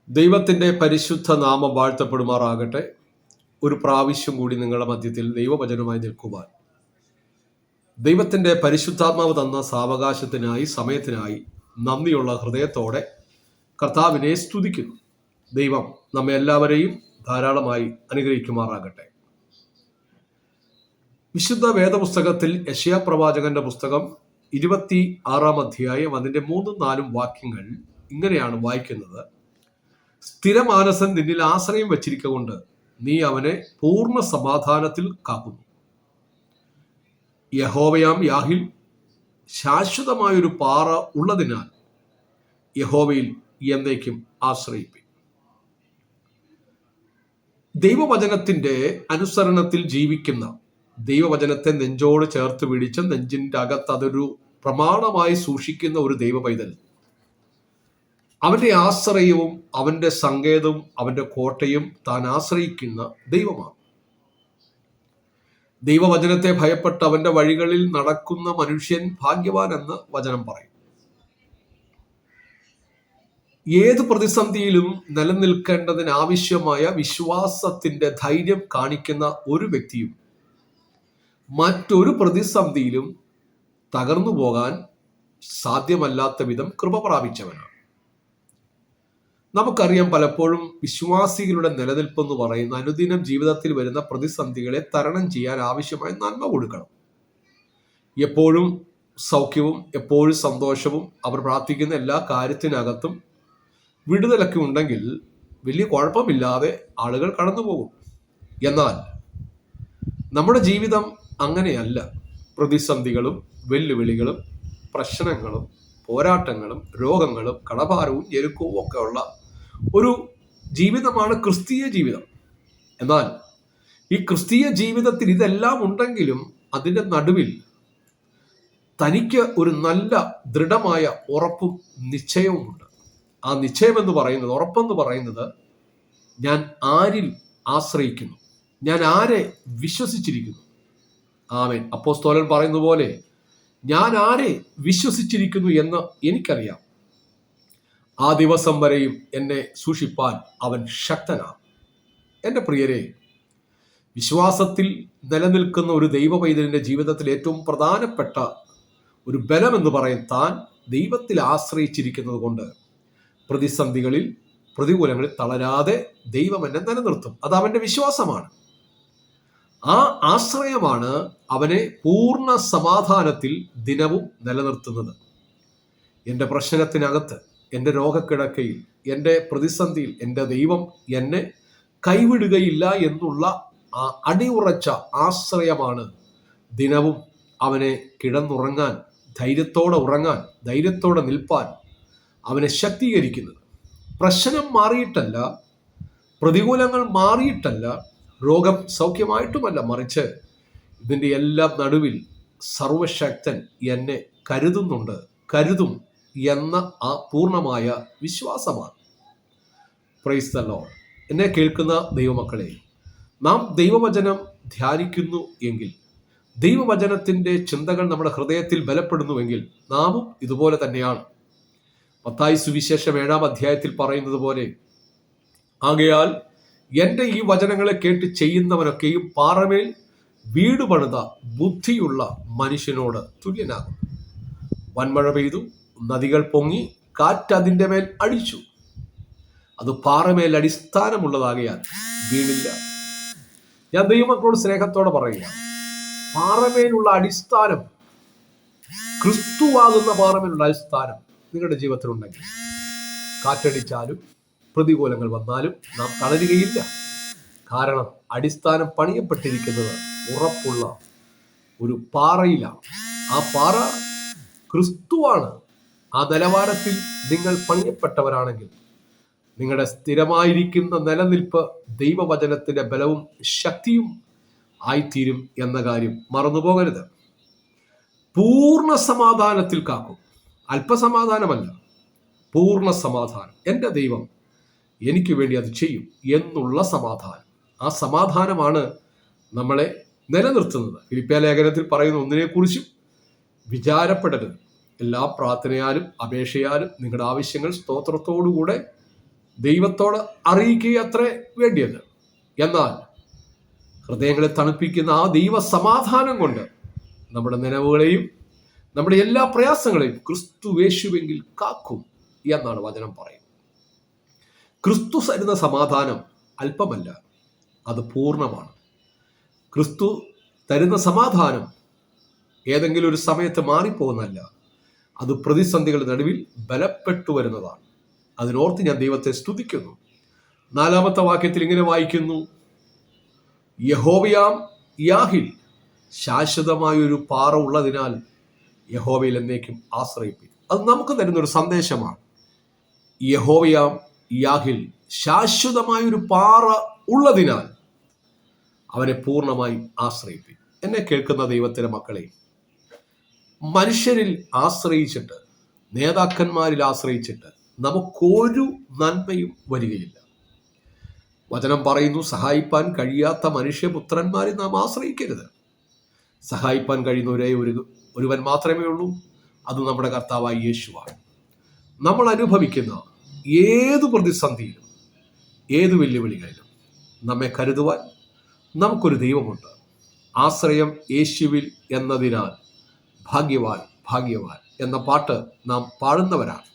ദൈവത്തിൻ്റെ പരിശുദ്ധ നാമം വാഴ്ത്തപ്പെടുമാറാകട്ടെ. ഒരു പ്രാവശ്യം കൂടി നിങ്ങളുടെ മധ്യത്തിൽ ദൈവവചനമായി നിൽക്കുവാൻ ദൈവത്തിൻ്റെ പരിശുദ്ധാത്മാവ് തന്ന സാവകാശത്തിനായി സമയത്തിനായി നന്ദിയുള്ള ഹൃദയത്തോടെ കർത്താവിനെ സ്തുതിക്കുന്നു. ദൈവം നമ്മെ എല്ലാവരെയും ധാരാളമായി അനുഗ്രഹിക്കുമാറാകട്ടെ. വിശുദ്ധ വേദപുസ്തകത്തിൽ യെശയ്യാ പ്രവാചകന്റെ പുസ്തകം 26 അധ്യായം അതിൻ്റെ 3-4 വാക്യങ്ങൾ ഇങ്ങനെയാണ് വായിക്കുന്നത്. സ്ഥിരമാനസൻ നിന്നിൽ ആശ്രയം വച്ചിരിക്കൊണ്ട് നീ അവനെ പൂർണ്ണ സമാധാനത്തിൽ കാക്കുന്നു. യഹോവയാം യാഹിൽ ശാശ്വതമായൊരു പാറ ഉള്ളതിനാൽ യഹോവയിൽ എന്നേക്കും ആശ്രയിപ്പി. ദൈവവചനത്തിന്റെ അനുസരണത്തിൽ ജീവിക്കുന്ന, ദൈവവചനത്തെ നെഞ്ചോട് ചേർത്ത് പിടിച്ച് നെഞ്ചിൻ്റെ അകത്ത് അതൊരു പ്രമാണമായി സൂക്ഷിക്കുന്ന ഒരു ദൈവ പൈതൽ അവന്റെ ആശ്രയവും അവന്റെ സങ്കേതവും അവന്റെ കോട്ടയും താൻ ആശ്രയിക്കുന്ന ദൈവമാണ്. ദൈവവചനത്തെ ഭയപ്പെട്ട് അവന്റെ വഴികളിൽ നടക്കുന്ന മനുഷ്യൻ ഭാഗ്യവാൻ എന്ന് വചനം പറയും. ഏത് പ്രതിസന്ധിയിലും നിലനിൽക്കേണ്ടതിന് ആവശ്യമായ വിശ്വാസത്തിന്റെ ധൈര്യം കാണിക്കുന്ന ഒരു വ്യക്തിയും മറ്റൊരു പ്രതിസന്ധിയിലും തകർന്നു പോകാൻ സാധ്യമല്ലാത്ത വിധം കൃപ പ്രാപിച്ചവനാണ്. നമുക്കറിയാം, പലപ്പോഴും വിശ്വാസികളുടെ നിലനിൽപ്പെന്ന് പറയുന്ന അനുദിനം ജീവിതത്തിൽ വരുന്ന പ്രതിസന്ധികളെ തരണം ചെയ്യാൻ ആവശ്യമായ നന്മ കൊടുക്കണം. എപ്പോഴും സൗഖ്യവും എപ്പോഴും സന്തോഷവും അവർ പ്രാർത്ഥിക്കുന്ന എല്ലാ കാര്യത്തിനകത്തും വിടുതലൊക്കെ ഉണ്ടെങ്കിൽ വലിയ കുഴപ്പമില്ലാതെ ആളുകൾ കടന്നു പോകും. എന്നാൽ നമ്മുടെ ജീവിതം അങ്ങനെയല്ല. പ്രതിസന്ധികളും വെല്ലുവിളികളും പ്രശ്നങ്ങളും പോരാട്ടങ്ങളും രോഗങ്ങളും കടഭാരവും ഞെരുക്കവും ഒക്കെ ഉള്ള ഒരു ജീവിതമാണ് ക്രിസ്തീയ ജീവിതം. എന്നാൽ ഈ ക്രിസ്തീയ ജീവിതത്തിൽ ഇതെല്ലാം ഉണ്ടെങ്കിലും അതിൻ്റെ നടുവിൽ തനിക്ക് ഒരു നല്ല ദൃഢമായ ഉറപ്പും നിശ്ചയവുമുണ്ട്. ആ നിശ്ചയം എന്ന് പറയുന്നത്, ഉറപ്പെന്ന് പറയുന്നത്, ഞാൻ ആരിൽ ആശ്രയിക്കുന്നു, ഞാൻ ആരെ വിശ്വസിച്ചിരിക്കുന്നു. ആമേൻ. അപ്പോസ്തലൻ പറയുന്ന പോലെ, ഞാൻ ആരെ വിശ്വസിച്ചിരിക്കുന്നു എന്ന് എനിക്കറിയാം. ആ ദിവസം വരെയും എന്നെ സൂക്ഷിപ്പാൻ അവൻ ശക്തനാണ്. എൻ്റെ പ്രിയരെ, വിശ്വാസത്തിൽ നിലനിൽക്കുന്ന ഒരു ദൈവ പൈതലിൻ്റെ ജീവിതത്തിൽ ഏറ്റവും പ്രധാനപ്പെട്ട ഒരു ബലം എന്ന് പറയും താൻ ദൈവത്തിൽ ആശ്രയിച്ചിരിക്കുന്നത് കൊണ്ട് പ്രതിസന്ധികളിൽ പ്രതികൂലങ്ങളിൽ തളരാതെ ദൈവം എന്നെ നിലനിർത്തും. അത് അവൻ്റെ വിശ്വാസമാണ്. ആ ആശ്രയമാണ് അവനെ പൂർണ്ണ സമാധാനത്തിൽ ദിനവും നിലനിർത്തുന്നത്. എൻ്റെ പ്രശ്നത്തിനകത്ത്, എൻ്റെ രോഗക്കിടക്കയിൽ, എൻ്റെ പ്രതിസന്ധിയിൽ എൻ്റെ ദൈവം എന്നെ കൈവിടുകയില്ല എന്നുള്ള ആ അടിയുറച്ച ആശ്രയമാണ് ദിനവും അവനെ കിടന്നുറങ്ങാൻ, ധൈര്യത്തോടെ ഉറങ്ങാൻ, ധൈര്യത്തോടെ നിൽപ്പാൻ അവനെ ശക്തീകരിക്കുന്നത്. പ്രശ്നം മാറിയിട്ടല്ല, പ്രതികൂലങ്ങൾ മാറിയിട്ടല്ല, രോഗം സൗഖ്യമായിട്ടുമല്ല, മറിച്ച് ഇതിൻ്റെ എല്ലാം നടുവിൽ സർവശക്തൻ എന്നെ കരുതുന്നുണ്ട്, കരുതും എന്ന ആ പൂർണ്ണമായ വിശ്വാസമാണ്. Praise the Lord. എന്നെ കേൾക്കുന്ന ദൈവമക്കളെ, നാം ദൈവവചനം ധ്യാനിക്കുന്നു എങ്കിൽ, ദൈവവചനത്തിൻ്റെ ചിന്തകൾ നമ്മുടെ ഹൃദയത്തിൽ ബലപ്പെടുന്നുവെങ്കിൽ നാമും ഇതുപോലെ തന്നെയാണ്. മത്തായി സുവിശേഷം 7-ാം അധ്യായത്തിൽ പറയുന്നത് പോലെ, ആകയാൽ എൻ്റെ ഈ വചനങ്ങളെ കേട്ട് ചെയ്യുന്നവനൊക്കെയും പാറമേൽ വീട് പണിത ബുദ്ധിയുള്ള മനുഷ്യനോട് തുല്യനാകും. വൻമഴ പെയ്തു, നദികൾ പൊങ്ങി, കാറ്റ് അതിൻ്റെ മേൽ അടിച്ചു. അത് പാറമേൽ അടിസ്ഥാനമുള്ളതാകയാൽ വീണില്ല. ഞാൻ ദൈവമക്കളോട് സ്നേഹത്തോടെ പറയുക, പാറമേലുള്ള അടിസ്ഥാനം, ക്രിസ്തുവാകുന്ന പാറമേലുള്ള അടിസ്ഥാനം നിങ്ങളുടെ ജീവിതത്തിലുണ്ടെങ്കിൽ കാറ്റടിച്ചാലും പ്രതികൂലങ്ങൾ വന്നാലും നാം തളരുകയില്ല. കാരണം അടിസ്ഥാനം പണിയപ്പെട്ടിരിക്കുന്നത് ഉറപ്പുള്ള ഒരു പാറയിലാണ്. ആ പാറ ക്രിസ്തുവാണ്. ആ നിലവാരത്തിൽ നിങ്ങൾ പണിയപ്പെട്ടവരാണെങ്കിൽ നിങ്ങളുടെ സ്ഥിരമായിരിക്കുന്ന നിലനിൽപ്പ് ദൈവവചനത്തിൻ്റെ ബലവും ശക്തിയും ആയിത്തീരും എന്ന കാര്യം മറന്നുപോകരുത്. പൂർണ്ണ സമാധാനത്തിൽ കാക്കും. അല്പസമാധാനമല്ല, പൂർണ്ണ സമാധാനം. എൻ്റെ ദൈവം എനിക്ക് വേണ്ടി അത് ചെയ്യും എന്നുള്ള സമാധാനം. ആ സമാധാനമാണ് നമ്മളെ നിലനിർത്തുന്നത്. ഫിലിപ്പിയ ലേഖനത്തിൽ പറയുന്ന ഒന്നിനെക്കുറിച്ചും വിചാരപ്പെടരുത്. എല്ലാ പ്രാർത്ഥനയാലും അപേക്ഷയാലും നിങ്ങളുടെ ആവശ്യങ്ങൾ സ്തോത്രത്തോടുകൂടെ ദൈവത്തോട് അറിയിക്കുക അത്രേ വേണ്ടിയത്. എന്നാൽ ഹൃദയങ്ങളെ തണുപ്പിക്കുന്ന ആ ദൈവ സമാധാനം കൊണ്ട് നമ്മുടെ നിലവുകളെയും നമ്മുടെ എല്ലാ പ്രയാസങ്ങളെയും ക്രിസ്തു യേശുവെങ്കിൽ കാക്കും എന്നാണ് വചനം പറയുന്നത്. ക്രിസ്തു തരുന്ന സമാധാനം അല്പമല്ല, അത് പൂർണ്ണമാണ്. ക്രിസ്തു തരുന്ന സമാധാനം ഏതെങ്കിലും ഒരു സമയത്ത് മാറിപ്പോകുന്നതല്ല, അത് പ്രതിസന്ധികളുടെ നടുവിൽ ബലപ്പെട്ടു വരുന്നതാണ്. അതിനോർത്ത് ഞാൻ ദൈവത്തെ സ്തുതിക്കുന്നു. 4-ാമത്തെ വാക്യത്തിൽ ഇങ്ങനെ വായിക്കുന്നു, യഹോവയാം യാഹിൽ ശാശ്വതമായൊരു പാറ ഉള്ളതിനാൽ യഹോവയിൽ എന്നേക്കും ആശ്രയിപ്പിൻ. അത് നമുക്ക് തരുന്നൊരു സന്ദേശമാണ്. യഹോവയാം യാഹിൽ ശാശ്വതമായൊരു പാറ ഉള്ളതിനാൽ അവനെ പൂർണ്ണമായി ആശ്രയിപ്പിൻ. എന്നെ കേൾക്കുന്ന ദൈവത്തിൻ്റെ മക്കളെ, മനുഷ്യരിൽ ആശ്രയിച്ചിട്ട്, നേതാക്കന്മാരിൽ ആശ്രയിച്ചിട്ട് നമുക്കൊരു നന്മയും വരികയില്ല. വചനം പറയുന്നു, സഹായിപ്പാൻ കഴിയാത്ത മനുഷ്യപുത്രന്മാരെ നാം ആശ്രയിക്കരുത്. സഹായിപ്പാൻ കഴിയുന്ന ഒരുവൻ മാത്രമേ ഉള്ളൂ, അത് നമ്മുടെ കർത്താവായ യേശുവാണ്. നമ്മൾ അനുഭവിക്കുന്ന ഏതു പ്രതിസന്ധിയിലും ഏതു വെല്ലുവിളികളിലും നമ്മെ കരുതുവാൻ നമുക്കൊരു ദൈവമുണ്ട്. ആശ്രയം യേശുവിൽ എന്നതിനാൽ ഭാഗ്യവാൻ ഭാഗ്യവാൻ എന്ന പാട്ട് നാം പാടുന്നവരാണ്.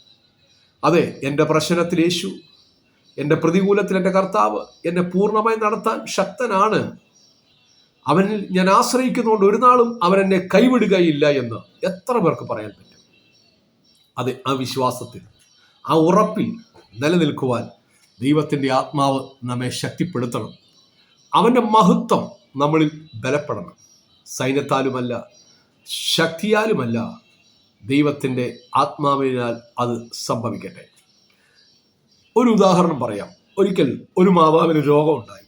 അതെ, എൻ്റെ പ്രശ്നത്തിൽ യേശു, എൻ്റെ പ്രതികൂലത്തിൽ എൻ്റെ കർത്താവ് എന്നെ പൂർണ്ണമായി നടത്താൻ ശക്തനാണ്. അവനിൽ ഞാൻ ആശ്രയിക്കുന്നതുകൊണ്ട് ഒരു നാളും അവരെന്നെ കൈവിടുകയില്ല എന്ന് എത്ര പേർക്ക് പറയാൻ പറ്റും? അതെ, ആ വിശ്വാസത്തിൽ, ആ ഉറപ്പിൽ നിലനിൽക്കുവാൻ ദൈവത്തിൻ്റെ ആത്മാവ് നമ്മെ ശക്തിപ്പെടുത്തണം. അവൻ്റെ മഹത്വം നമ്മളിൽ ബലപ്പെടണം. സൈന്യത്താലുമല്ല, ശക്തിയാലുമല്ല, ദൈവത്തിൻ്റെ ആത്മാവിനാൽ അത് സംഭവിക്കട്ടെ. ഒരു ഉദാഹരണം പറയാം. ഒരിക്കൽ ഒരു മാതാവിന് രോഗമുണ്ടായി.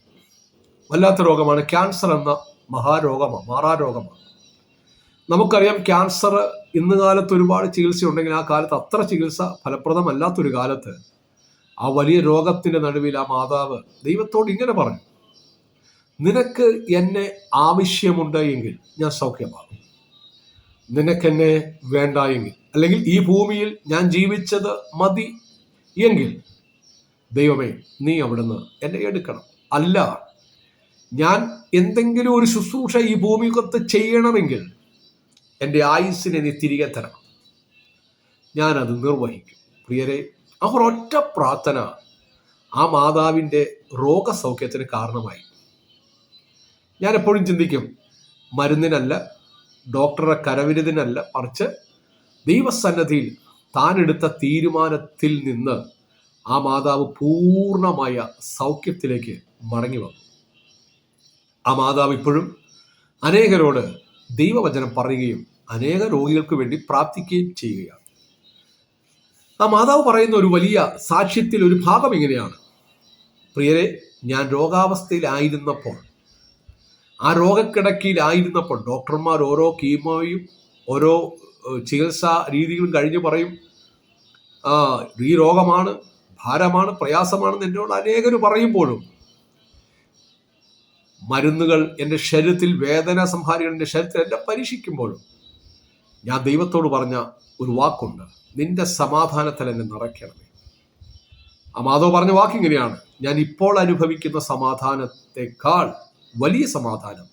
വല്ലാത്ത രോഗമാണ്. ക്യാൻസർ എന്ന മഹാരോഗമാണ്, മാറാരോഗമാണ്. നമുക്കറിയാം, ക്യാൻസർ ഇന്ന് കാലത്ത് ഒരുപാട് ചികിത്സ ഉണ്ടെങ്കിൽ ആ കാലത്ത് അത്ര ചികിത്സ ഫലപ്രദമല്ലാത്തൊരു കാലത്ത് ആ വലിയ രോഗത്തിൻ്റെ നടുവിൽ ആ മാതാവ് ദൈവത്തോട് ഇങ്ങനെ പറഞ്ഞു, നിനക്ക് എന്നെ ആവശ്യമുണ്ട് എങ്കിൽ ഞാൻ സൗഖ്യമാകും. നിനക്കെന്നെ വേണ്ട എങ്കിൽ, അല്ലെങ്കിൽ ഈ ഭൂമിയിൽ ഞാൻ ജീവിച്ചത് മതി എങ്കിൽ ദൈവമേ നീ അവിടുന്ന് എന്നെ എടുക്കണം. അല്ല, ഞാൻ എന്തെങ്കിലും ഒരു ശുശ്രൂഷ ഈ ഭൂമിക്കകത്ത് ചെയ്യണമെങ്കിൽ എൻ്റെ ആയുസ്സിനെ നീ തിരികെ തരണം, ഞാനത് നിർവഹിക്കും. പ്രിയരെ, ആ ഒരൊറ്റ പ്രാർത്ഥന ആ മാതാവിൻ്റെ രോഗസൗഖ്യത്തിന് കാരണമായി. ഞാൻ എപ്പോഴും ചിന്തിക്കും, മരുന്നിനല്ല, ഡോക്ടറുടെ കരവിരുതിനല്ല, മറിച്ച് ദൈവസന്നദ്ധിയിൽ താൻ എടുത്ത തീരുമാനത്തിൽ നിന്ന് ആ മാതാവ് പൂർണ്ണമായ സൗഖ്യത്തിലേക്ക് മടങ്ങി വന്നു. ആ മാതാവ് ഇപ്പോഴും അനേകരോട് ദൈവവചനം പറയുകയും അനേക രോഗികൾക്ക് വേണ്ടി പ്രാർത്ഥിക്കുകയും ചെയ്യുകയാണ്. ആ മാതാവ് പറയുന്ന ഒരു വലിയ സാക്ഷ്യത്തിൽ ഒരു ഭാഗം ഇങ്ങനെയാണ്, പ്രിയരെ, ഞാൻ രോഗാവസ്ഥയിലായിരുന്നപ്പോൾ, ആ രോഗക്കിടക്കയിലായിരുന്നപ്പോൾ ഡോക്ടർമാർ ഓരോ കീമോയും ഓരോ ചികിത്സാ രീതികളും കഴിഞ്ഞ് പറയും, ഈ രോഗമാണ്, ഭാരമാണ്, പ്രയാസമാണെന്ന് എന്നോട് അനേകർ പറയുമ്പോഴും മരുന്നുകൾ എൻ്റെ ശരീരത്തിൽ, വേദന സംഹാരികൾ എൻ്റെ ശരീരത്തിൽ എന്നെ പരീക്ഷിക്കുമ്പോഴും ഞാൻ ദൈവത്തോട് പറഞ്ഞ ഒരു വാക്കുണ്ട്, നിന്റെ സമാധാനത്തിൽ എന്നെ നിറയ്ക്കണമേ. ആ മാധവ് പറഞ്ഞ വാക്കിങ്ങനെയാണ്, ഞാൻ ഇപ്പോൾ അനുഭവിക്കുന്ന സമാധാനത്തെക്കാൾ വലിയ സമാധാനം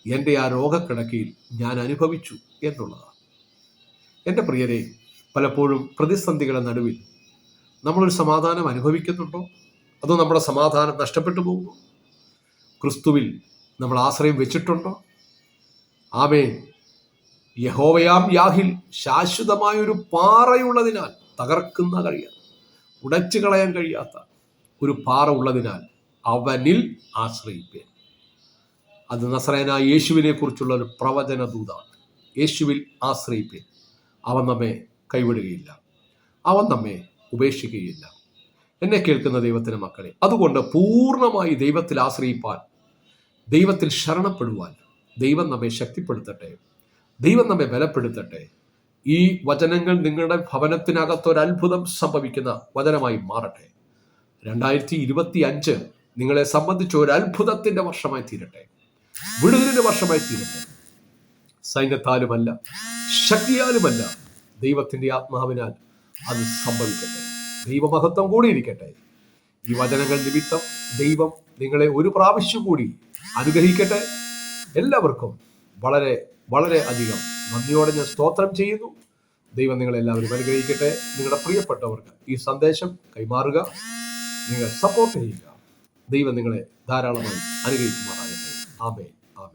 എൻ്റെ ആ രോഗക്കിടക്കയിൽ ഞാൻ അനുഭവിച്ചു എന്നുള്ളതാണ്. എൻ്റെ പ്രിയരെ, പലപ്പോഴും പ്രതിസന്ധികളുടെ നടുവിൽ നമ്മളൊരു സമാധാനം അനുഭവിക്കുന്നുണ്ടോ? അതോ നമ്മുടെ സമാധാനം നഷ്ടപ്പെട്ടു പോകുമോ? ക്രിസ്തുവിൽ നമ്മൾ ആശ്രയം വെച്ചിട്ടുണ്ടോ? ആമേൻ. യഹോവയാം യാഹിൽ ശാശ്വതമായൊരു പാറയുള്ളതിനാൽ, തകർക്കുന്ന കഴിയാത്ത, ഉടച്ചു കളയാൻ കഴിയാത്ത ഒരു പാറ ഉള്ളതിനാൽ അവനിൽ ആശ്രയിപ്പേൻ. അത് നസറേയനായ യേശുവിനെ കുറിച്ചുള്ള ഒരു പ്രവചന ദൂതാണ്. യേശുവിൽ ആശ്രയിപ്പേൻ. അവൻ നമ്മെ കൈവിടുകയില്ല, അവൻ നമ്മെ ഉപേക്ഷിക്കുകയില്ല. എന്നെ കേൾക്കുന്ന ദൈവത്തിൻ്റെ മക്കളെ, അതുകൊണ്ട് പൂർണ്ണമായി ദൈവത്തിൽ ആശ്രയിപ്പാൻ, ദൈവത്തിൽ ശരണപ്പെടുവാൻ ദൈവം നമ്മെ ശക്തിപ്പെടുത്തട്ടെ, ദൈവം നമ്മെ ബലപ്പെടുത്തട്ടെ. ഈ വചനങ്ങൾ നിങ്ങളുടെ ഭവനത്തിനകത്തൊരത്ഭുതം സംഭവിക്കുന്ന വചനമായി മാറട്ടെ. 2025 നിങ്ങളെ സംബന്ധിച്ച് ഒരു അത്ഭുതത്തിൻ്റെ വർഷമായി തീരട്ടെ, വിടുതലിൻ്റെ വർഷമായി തീരട്ടെ. സൈന്യത്താലുമല്ല, ശക്തിയാലുമല്ല, ദൈവത്തിൻ്റെ ആത്മാവിനാൽ അത് സംഭവിക്കട്ടെ. ദൈവമഹത്വം കൂടിയിരിക്കട്ടെ. ഈ വചനങ്ങൾ നിമിത്തം ദൈവം നിങ്ങളെ ഒരു പ്രാവശ്യം കൂടി അനുഗ്രഹിക്കട്ടെ. എല്ലാവർക്കും വളരെ വളരെ അധികം നന്ദിയോടെ ഞാൻ സ്തോത്രം ചെയ്യുന്നു. ദൈവം നിങ്ങളെല്ലാവരും അനുഗ്രഹിക്കട്ടെ. നിങ്ങളുടെ പ്രിയപ്പെട്ടവർക്ക് ഈ സന്ദേശം കൈമാറുക, നിങ്ങൾ സപ്പോർട്ട് ചെയ്യുക. ദൈവം നിങ്ങളെ ധാരാളമായി അനുഗ്രഹിക്കുമാറാകട്ടെ. ആമേൻ.